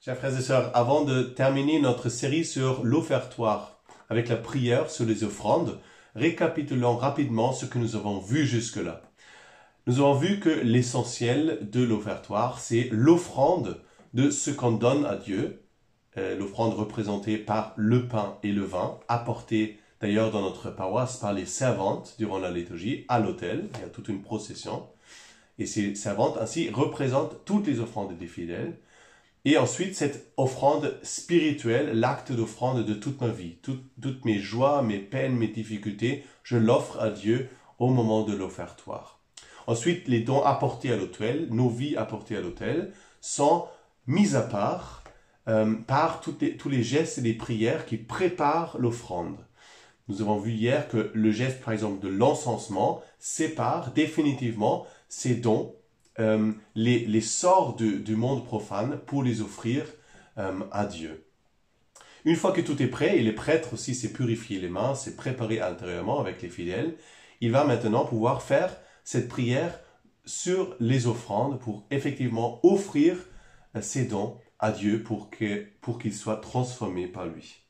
Chers frères et sœurs, avant de terminer notre série sur l'offertoire avec la prière sur les offrandes, récapitulons rapidement ce que nous avons vu jusque-là. Nous avons vu que l'essentiel de l'offertoire, c'est l'offrande de ce qu'on donne à Dieu, l'offrande représentée par le pain et le vin, apportée d'ailleurs dans notre paroisse par les servantes durant la liturgie à l'autel. Il y a toute une procession. Et ces servantes ainsi représentent toutes les offrandes des fidèles. Et ensuite, cette offrande spirituelle, l'acte d'offrande de toute ma vie, toutes mes joies, mes peines, mes difficultés, je l'offre à Dieu au moment de l'offertoire. Ensuite, les dons apportés à l'autel, nos vies apportées à l'autel, sont mis à part par tous les gestes et les prières qui préparent l'offrande. Nous avons vu hier que le geste, par exemple, de l'encensement sépare définitivement ces dons, les sorts du monde profane pour les offrir à Dieu. Une fois que tout est prêt, et les prêtres aussi s'est purifié les mains, s'est préparé intérieurement avec les fidèles, il va maintenant pouvoir faire cette prière sur les offrandes pour effectivement offrir ces dons à Dieu pour qu'ils soient transformés par lui.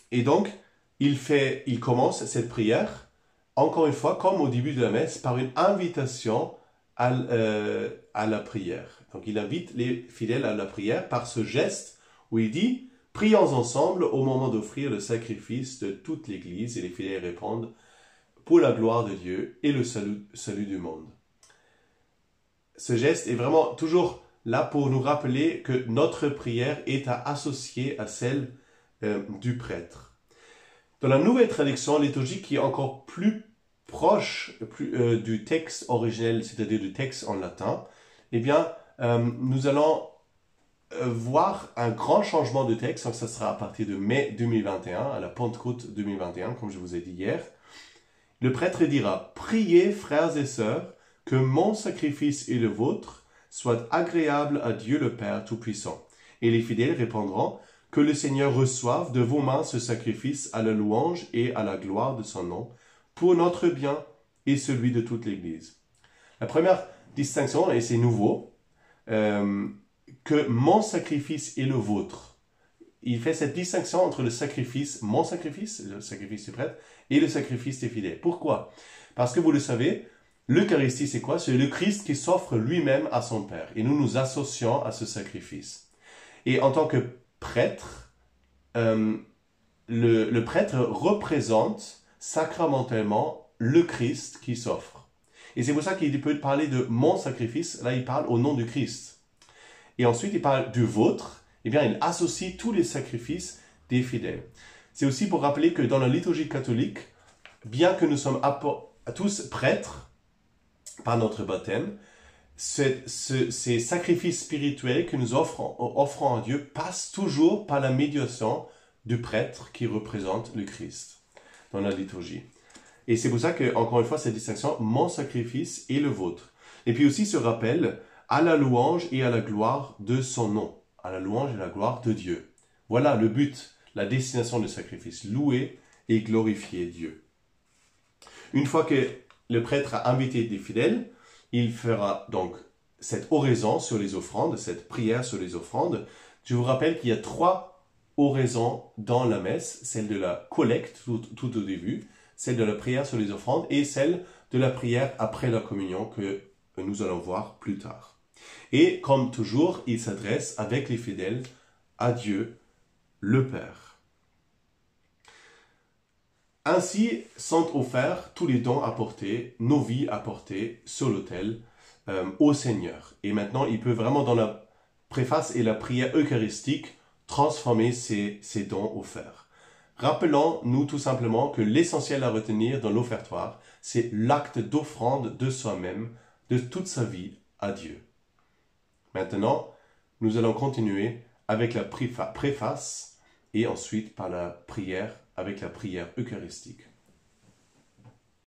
Et donc, il commence cette prière, encore une fois, comme au début de la messe, par une invitation à la prière. Donc il invite les fidèles à la prière par ce geste où il dit « Prions ensemble au moment d'offrir le sacrifice de toute l'Église » et les fidèles répondent « Pour la gloire de Dieu et le salut du monde ». Ce geste est vraiment toujours là pour nous rappeler que notre prière est à associer à celle du prêtre. Dans la nouvelle traduction liturgique qui est encore plus proche du texte originel, c'est-à-dire du texte en latin, eh bien, nous allons voir un grand changement de texte, donc ça sera à partir de mai 2021, à la Pentecôte 2021, comme je vous ai dit hier. Le prêtre dira « Priez, frères et sœurs, que mon sacrifice et le vôtre soient agréables à Dieu le Père Tout-Puissant. » Et les fidèles répondront « Que le Seigneur reçoive de vos mains ce sacrifice à la louange et à la gloire de son nom, pour notre bien et celui de toute l'Église. » La première distinction, et c'est nouveau, que mon sacrifice et le vôtre. Il fait cette distinction entre le sacrifice, mon sacrifice, le sacrifice du prêtre, et le sacrifice des fidèles. Pourquoi? Parce que vous le savez, l'Eucharistie c'est quoi? C'est le Christ qui s'offre lui-même à son Père. Et nous nous associons à ce sacrifice. Et en tant que prêtre, le prêtre représente sacramentellement le Christ qui s'offre. Et c'est pour ça qu'il peut parler de mon sacrifice, là il parle au nom du Christ. Et ensuite il parle du vôtre, eh bien il associe tous les sacrifices des fidèles. C'est aussi pour rappeler que dans la liturgie catholique, bien que nous sommes tous prêtres par notre baptême, ces sacrifices spirituels que nous offrons à Dieu passent toujours par la médiation du prêtre qui représente le Christ dans la liturgie. Et c'est pour ça que, encore une fois, cette distinction, mon sacrifice et le vôtre. Et puis aussi ce rappel à la louange et à la gloire de son nom, à la louange et à la gloire de Dieu. Voilà le but, la destination du sacrifice, louer et glorifier Dieu. Une fois que le prêtre a invité des fidèles, il fera donc cette oraison sur les offrandes, cette prière sur les offrandes. Je vous rappelle qu'il y a 3 oraisons dans la messe, celle de la collecte tout au début, celle de la prière sur les offrandes et celle de la prière après la communion que nous allons voir plus tard. Et comme toujours, il s'adresse avec les fidèles à Dieu, le Père. Ainsi sont offerts tous les dons apportés, nos vies apportées sur l'autel au Seigneur. Et maintenant, il peut vraiment dans la préface et la prière eucharistique transformer ces dons offerts. Rappelons-nous tout simplement que l'essentiel à retenir dans l'offertoire, c'est l'acte d'offrande de soi-même, de toute sa vie à Dieu. Maintenant, nous allons continuer avec la préface et ensuite par la prière, avec la prière eucharistique.